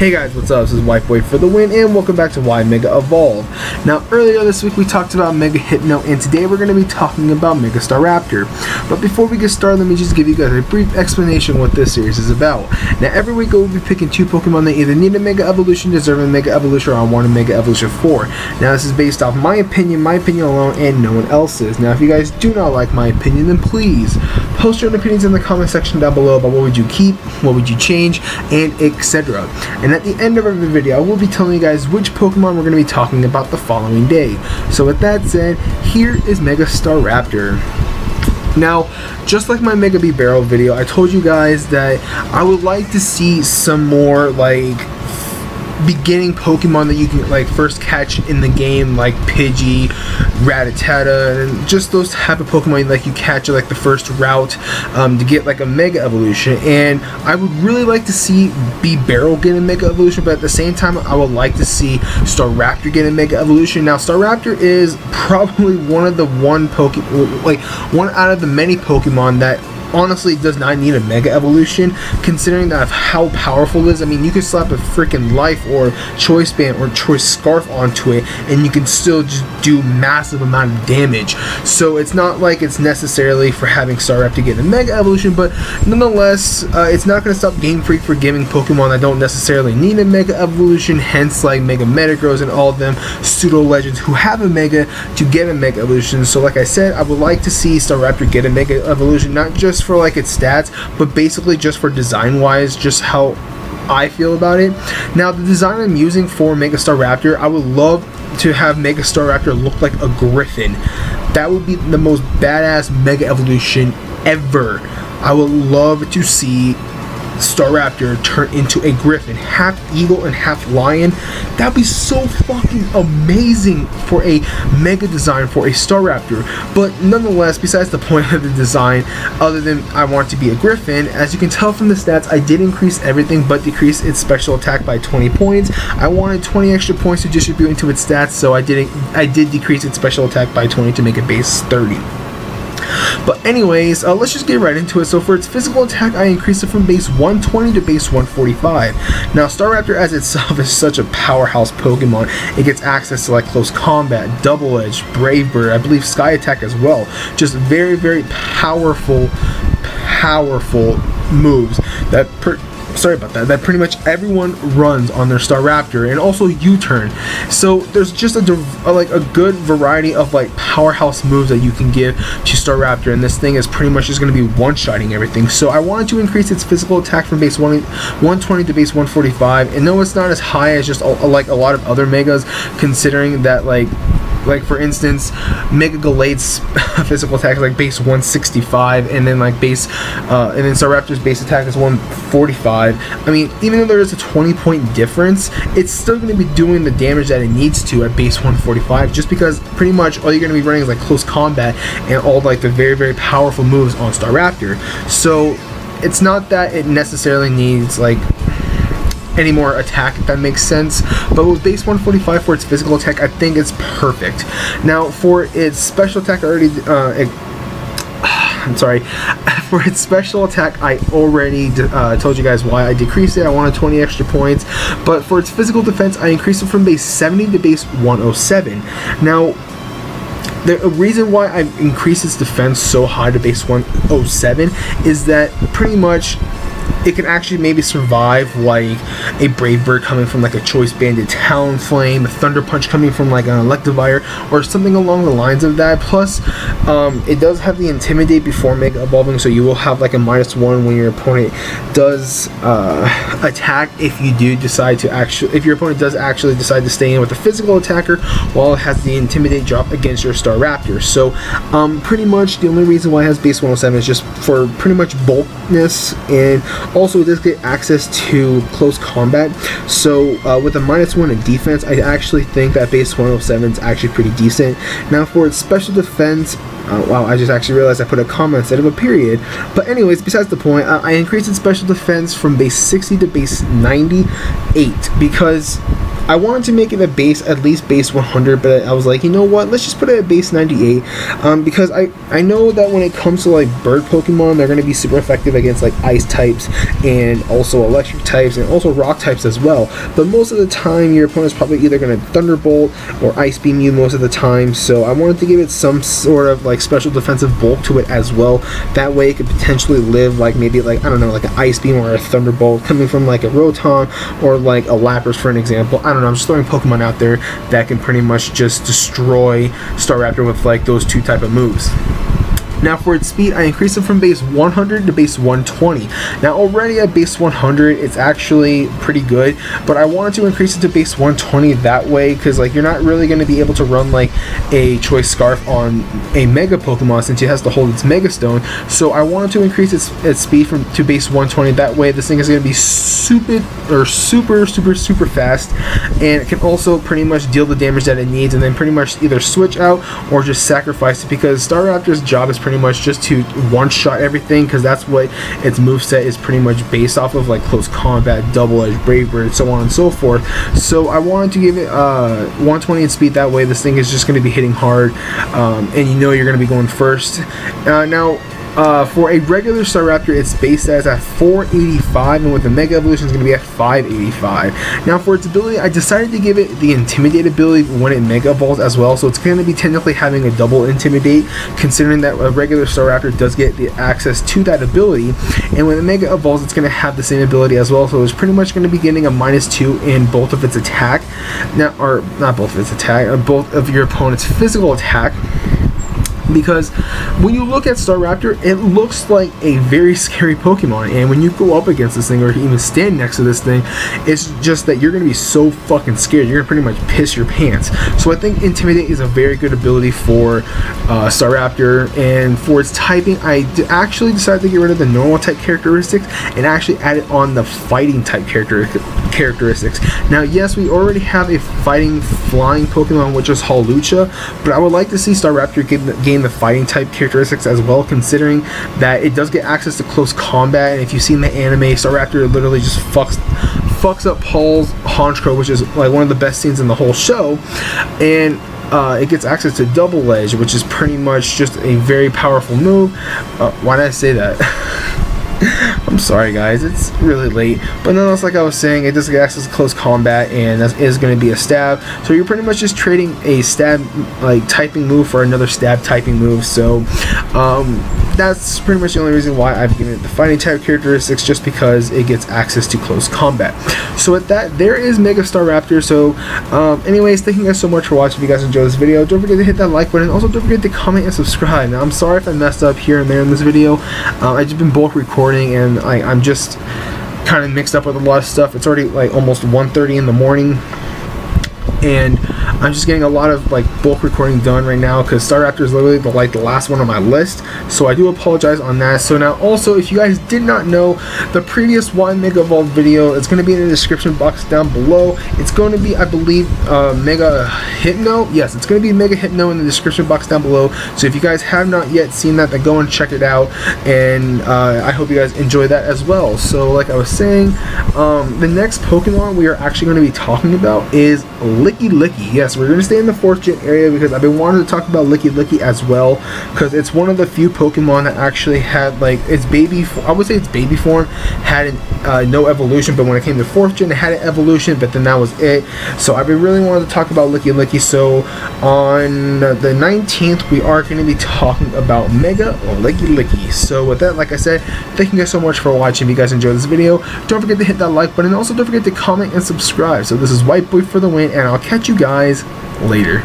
Hey guys, what's up? This is White Boy for the win, and welcome back to Why Mega Evolve. Now, earlier this week we talked about Mega Hypno, and today we're going to be talking about Mega Staraptor. But before we get started, let me just give you guys a brief explanation of what this series is about. Now, every week we'll be picking two Pokemon that either need a Mega Evolution, deserve a Mega Evolution, or I want a Mega Evolution for. Now, this is based off my opinion alone, and no one else's. Now, if you guys do not like my opinion, then please post your own opinions in the comment section down below about what would you keep, what would you change, and etc. And at the end of every video, I will be telling you guys which Pokemon we're going to be talking about the following day. So with that said, here is Mega Staraptor. Now, just like my Mega B Barrel video, I told you guys that I would like to see some more beginning Pokemon that you can first catch in the game, like Pidgey, Rattata, and just those type of Pokemon you catch at the first route to get a Mega Evolution. And I would really like to see B Barrel get a Mega Evolution, but at the same time I would like to see Staraptor get a Mega Evolution. Now, Staraptor is probably one out of the many Pokemon that honestly does not need a Mega Evolution, considering that how powerful it is. I mean, you could slap a freaking Life or Choice Band or Choice Scarf onto it and you can still just do massive amount of damage. So it's not like it's necessarily for having Staraptor to get a Mega Evolution, but nonetheless, it's not going to stop Game Freak for giving Pokemon that don't necessarily need a Mega Evolution, hence Mega Metagross and all of them pseudo legends who have a Mega to get a Mega Evolution. So like I said, I would like to see Staraptor get a Mega Evolution, not just for its stats, but basically just for design wise, just how I feel about it. Now, the design I'm using for Mega Staraptor, I would love to have Mega Staraptor look like a griffin. That would be the most badass Mega Evolution ever. I would love to see Staraptor turn into a griffin, half eagle and half lion. That'd be so fucking amazing for a mega design for a Staraptor. But nonetheless, besides the point of the design, other than I want it to be a griffin, as you can tell from the stats, I did increase everything but decrease its special attack by 20 points. I wanted 20 extra points to distribute into its stats, so I did decrease its special attack by 20 to make it base 30. But anyways, let's just get right into it. So for its physical attack, I increased it from base 120 to base 145. Now, Staraptor as itself is such a powerhouse Pokemon. It gets access to close combat, double edge, brave bird, I believe sky attack as well. Just very, very powerful moves that that pretty much everyone runs on their Staraptor, and also U-turn. So there's just a good variety of powerhouse moves that you can give to Staraptor, and this thing is pretty much just going to be one-shotting everything. So I wanted to increase its physical attack from base 120 to base 145, and no, it's not as high as just a lot of other Megas, considering that for instance, Mega Gallade's physical attack is base 165, and then and then Staraptor's base attack is 145. I mean, even though there is a 20-point difference, it's still going to be doing the damage that it needs to at base 145, just because pretty much all you're going to be running is close combat and all the very, very powerful moves on Staraptor. So it's not that it necessarily needs any more attack, if that makes sense, but with base 145 for its physical attack, I think it's perfect. Now, for its special attack, for its special attack, I already told you guys why I decreased it. I wanted 20 extra points, but for its physical defense, I increased it from base 70 to base 107. Now, the reason why I increased its defense so high to base 107 is that pretty much it can actually maybe survive a Brave Bird coming from a Choice Banded Talonflame, a Thunder Punch coming from an Electivire, or something along the lines of that. Plus, it does have the Intimidate before Mega Evolving, so you will have a -1 when your opponent does attack. If your opponent does actually decide to stay in with a physical attacker, while it has the Intimidate drop against your Staraptor. So pretty much the only reason why it has base 107 is just for pretty much bulkness, and also it does get access to close combat. So with a -1 in defense, I actually think that base 107 is actually pretty decent. Now, for its special defense, Wow, I just actually realized I put a comma instead of a period. But anyways, besides the point, I increased its special defense from base 60 to base 98 because I wanted to make it a base, at least base 100, but I was like, you know what, let's just put it at base 98, because I know that when it comes to like bird Pokemon, they're going to be super effective against like ice types and also electric types and also rock types as well, but most of the time your opponent's probably either going to Thunderbolt or Ice Beam you most of the time, so I wanted to give it some sort of like special defensive bulk to it as well. That way it could potentially live like maybe like, I don't know, like an Ice Beam or a Thunderbolt coming from like a Rotom or like a Lapras for an example. I don't know, I'm just throwing Pokemon out there that can pretty much just destroy Staraptor with like those two type of moves. Now for its speed, I increased it from base 100 to base 120. Now already at base 100, it's actually pretty good, but I wanted to increase it to base 120 that way, because like you're not really going to be able to run like a Choice Scarf on a Mega Pokemon since it has to hold its Mega Stone. So I wanted to increase its speed to base 120. That way this thing is going to be super fast, and it can also pretty much deal the damage that it needs, and then pretty much either switch out or just sacrifice it, because Staraptor's job is pretty much just to one-shot everything, because that's what its moveset is pretty much based off of, like close combat, double edge, brave bird, so on and so forth. So I wanted to give it 120 in speed. That way this thing is just going to be hitting hard, and you know you're going to be going first. Now for a regular Staraptor, its base stat is at 485, and with the Mega Evolution it's going to be at 585. Now for its ability, I decided to give it the Intimidate ability when it Mega Evolves as well, so it's going to be technically having a double Intimidate, considering that a regular Staraptor does get the access to that ability, and when the Mega Evolves it's going to have the same ability as well, so it's pretty much going to be getting a -2 in both of its attack, now, or not both of its attack, both of your opponent's physical attack. Because when you look at Staraptor, it looks like a very scary Pokemon, and when you go up against this thing or even stand next to this thing, it's just that you're going to be so fucking scared, you're going to pretty much piss your pants. So I think Intimidate is a very good ability for Staraptor, and for its typing, I actually decided to get rid of the normal type characteristics and actually added on the fighting type characteristics. Now yes, we already have a fighting flying Pokemon, which is Hawlucha, but I would like to see Staraptor gain the fighting type characteristics as well, considering that it does get access to close combat, and if you've seen the anime, Staraptor literally just fucks up Paul's Honchkrow, which is like one of the best scenes in the whole show, and it gets access to Double Edge, which is pretty much just a very powerful move. Why did I say that? I'm sorry guys, it's really late, but nonetheless, like I was saying, it does get access to close combat, and that is going to be a stab, so you're pretty much just trading a stab like typing move for another stab typing move. So that's pretty much the only reason why I've given it the fighting type characteristics, just because it gets access to close combat. So with that, there is Mega Staraptor. So anyways, thank you guys so much for watching. If you guys enjoyed this video, don't forget to hit that like button, also don't forget to comment and subscribe. Now I'm sorry if I messed up here and there in this video. I've just been bulk recording, and I'm just kind of mixed up with a lot of stuff. It's already like almost 1:30 in the morning, and I'm just getting a lot of like bulk recording done right now, because Staraptor is literally the last one on my list, so I do apologize on that. So now also, if you guys did not know, the previous one Mega Evolved video is going to be in the description box down below. It's going to be, I believe, Mega Hypno. Yes, it's going to be Mega Hypno in the description box down below, so if you guys have not yet seen that, then go and check it out, and I hope you guys enjoy that as well. So like I was saying, the next Pokemon we are actually going to be talking about is Licky Licky. Yes, we're going to stay in the 4th gen area, because I've been wanting to talk about Licky Licky as well, because it's one of the few Pokemon that actually had like its baby, I would say its baby form had no evolution, but when it came to 4th gen it had an evolution, but then that was it. So I've been really wanting to talk about Licky Licky. So on the 19th we are going to be talking about Mega Licky Licky. So with that, like I said, thank you guys so much for watching. If you guys enjoyed this video, don't forget to hit that like button, and also don't forget to comment and subscribe. So this is White Boy for the win, and I'll catch you guys later.